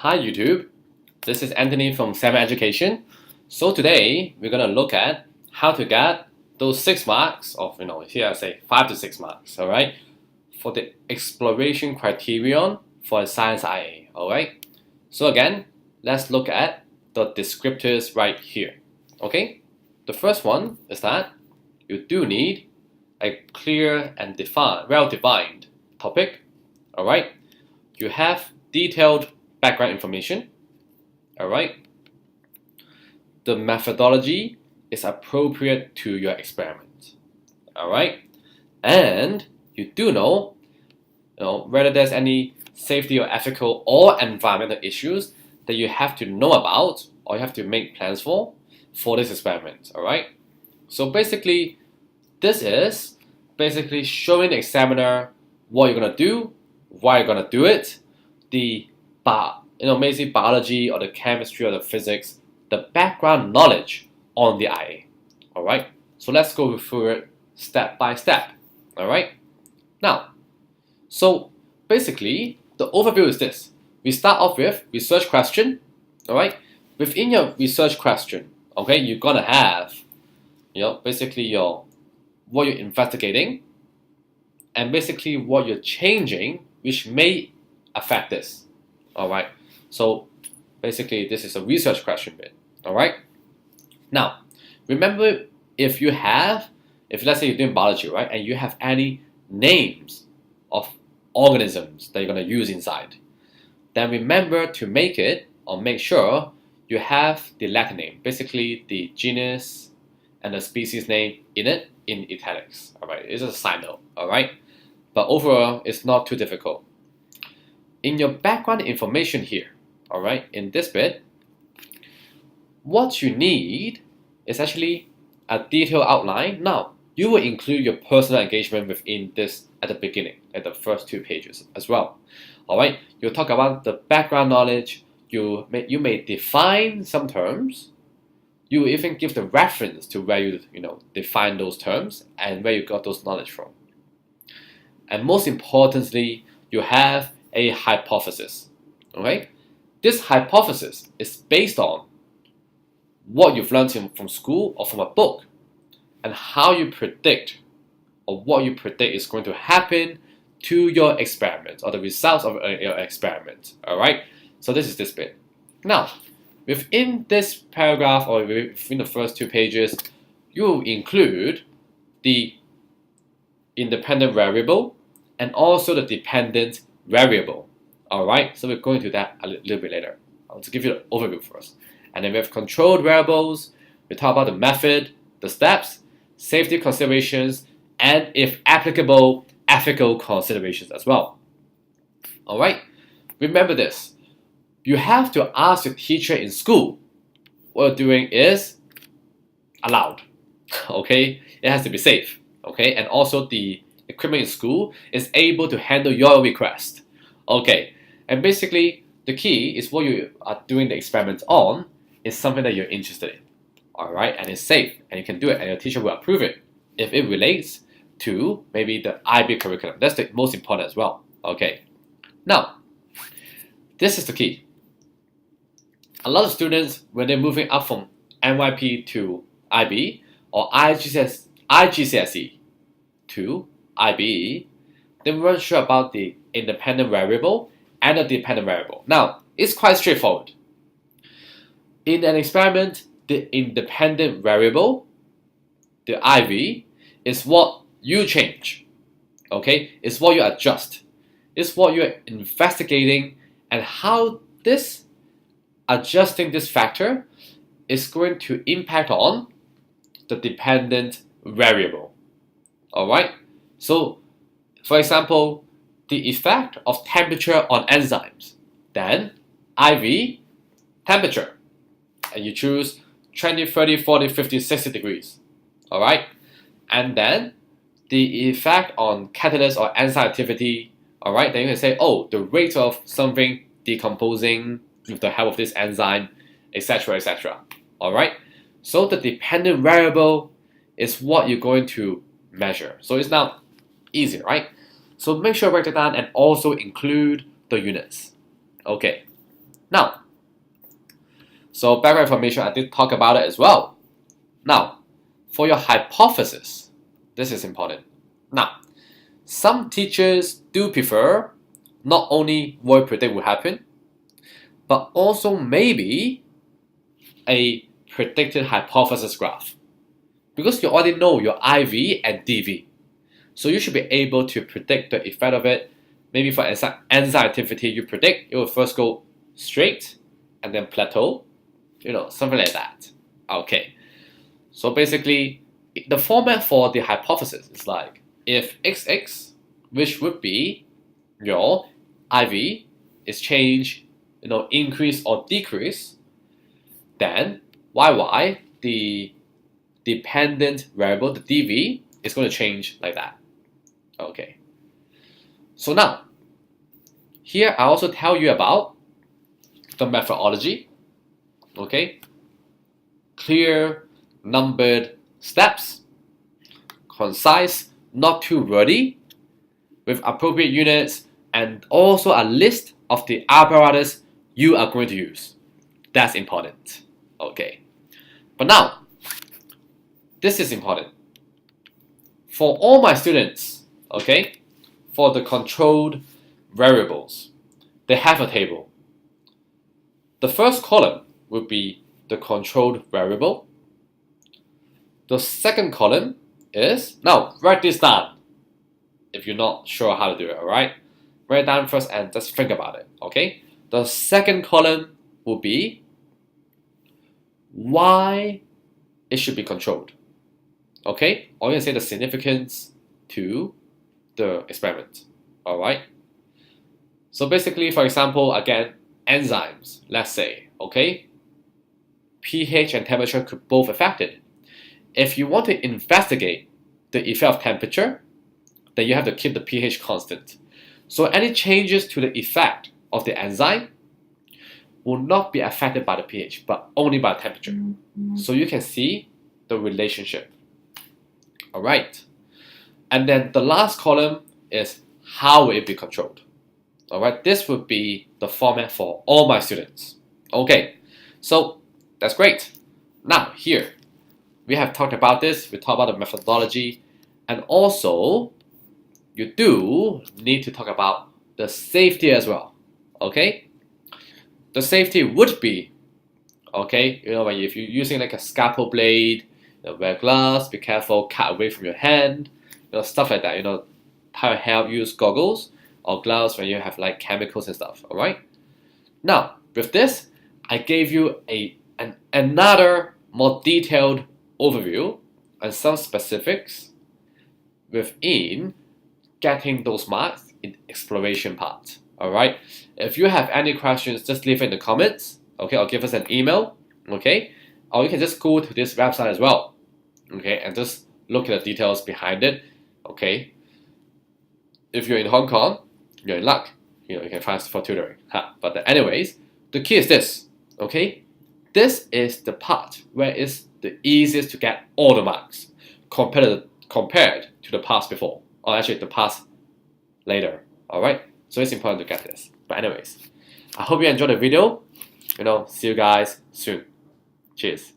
Hi YouTube, this is Anthony from 7 Education. So today we're going to look at how to get those 6 marks of, here I say 5 to 6 marks, alright, for the exploration criterion for a science IA, alright. So again, let's look at the descriptors right here, okay. The first one is that you do need a clear and well-defined topic, alright. You have detailed background information, alright. The methodology is appropriate to your experiment, alright. And you do know, whether there's any safety or ethical or environmental issues that you have to know about or you have to make plans for this experiment, alright. So basically, this is basically showing the examiner what you're gonna do, why you're gonna do it, the basically biology or the chemistry or the physics, the background knowledge on the IA. Alright, so let's go through it step by step. Alright, now, so basically the overview is this. We start off with research question. Alright, within your research question, okay, you're gonna have basically what you're investigating and basically what you're changing, which may affect this. Alright, so basically this is a research question bit. Alright, now remember, if let's say you're doing biology, right, and you have any names of organisms that you're going to use inside, then remember to make sure you have the Latin name, basically the genus and the species name in it in italics. Alright, it's just a side note, alright, but overall it's not too difficult. In your background information here, alright, in this bit, what you need is actually a detailed outline. Now, you will include your personal engagement within this at the beginning, at the first 2 pages as well. Alright, you'll talk about the background knowledge, you may define some terms, you will even give the reference to where you define those terms and where you got those knowledge from. And most importantly, you have a hypothesis. Okay? This hypothesis is based on what you've learned from school or from a book and how you predict or what you predict is going to happen to your experiment or the results of your experiment. Alright? So this is this bit. Now, within this paragraph or within the first 2 pages, you will include the independent variable and also the dependent variable. Alright, so we're going to that a little bit later. I'll just give you the overview first. And then we have controlled variables, we talk about the method, the steps, safety considerations, and if applicable, ethical considerations as well. Alright, remember this. You have to ask your teacher in school what you're doing is allowed. Okay, it has to be safe. Okay, and also the equipment in school is able to handle your request. Okay, and basically the key is what you are doing the experiment on is something that you're interested in. Alright, and it's safe and you can do it and your teacher will approve it if it relates to maybe the IB curriculum. That's the most important as well. Okay, now this is the key. A lot of students, when they're moving up from NYP to IB or IGCSE to IB, they weren't sure about the independent variable and the dependent variable. Now, it's quite straightforward. In an experiment, the independent variable, the IV, is what you change. Okay? It's what you adjust. It's what you're investigating and how this adjusting this factor is going to impact on the dependent variable. Alright? So, for example, the effect of temperature on enzymes. Then, IV, temperature. And you choose 20, 30, 40, 50, 60 degrees. Alright? And then, the effect on catalyst or enzyme activity. Alright? Then you can say, oh, the rate of something decomposing with the help of this enzyme, etc., etc. Alright? So, the dependent variable is what you're going to measure. So, it's now easy, right? So make sure you write it down and also include the units. Okay. Now, so background information, I did talk about it as well. Now, for your hypothesis, this is important. Now, some teachers do prefer not only what you predict will happen, but also maybe a predicted hypothesis graph. Because you already know your IV and DV. So you should be able to predict the effect of it. Maybe for enzyme activity, you predict it will first go straight and then plateau. Something like that. Okay. So basically, the format for the hypothesis is like, if XX, which would be your IV, is change, increase or decrease, then YY, the dependent variable, the DV, is going to change like that. Okay. So now, here I also tell you about the methodology. Okay. Clear, numbered steps, concise, not too wordy, with appropriate units, and also a list of the apparatus you are going to use. That's important. Okay. But now, this is important. For all my students, okay, for the controlled variables, they have a table. The first column will be the controlled variable. The second column is, now write this down if you're not sure how to do it, alright? Write it down first and just think about it, okay? The second column will be why it should be controlled, okay? Or you can say the significance to the experiment, alright? So basically, for example, again, enzymes, let's say, okay? pH and temperature could both affect it. If you want to investigate the effect of temperature, then you have to keep the pH constant. So any changes to the effect of the enzyme will not be affected by the pH, but only by temperature. So you can see the relationship. Alright. And then the last column is how will it be controlled. Alright, this would be the format for all my students. Okay, so that's great. Now here, we have talked about this, we talked about the methodology, and also you do need to talk about the safety as well. Okay? The safety would be, okay, if you're using like a scalpel blade, wear gloves, be careful, cut away from your hand, stuff like that, tie your hair, use goggles or gloves when you have like chemicals and stuff, alright? Now, with this, I gave you another more detailed overview and some specifics within getting those marks in exploration part. Alright? If you have any questions, just leave it in the comments. Okay, or give us an email. Okay? Or you can just go to this website as well. Okay, and just look at the details behind it. Okay. If you're in Hong Kong, you're in luck. You can find us for tutoring. But anyways, the key is this. Okay? This is the part where it's the easiest to get all the marks compared to the past before. Or actually the past later. Alright? So it's important to get this. But anyways, I hope you enjoyed the video. See you guys soon. Cheers.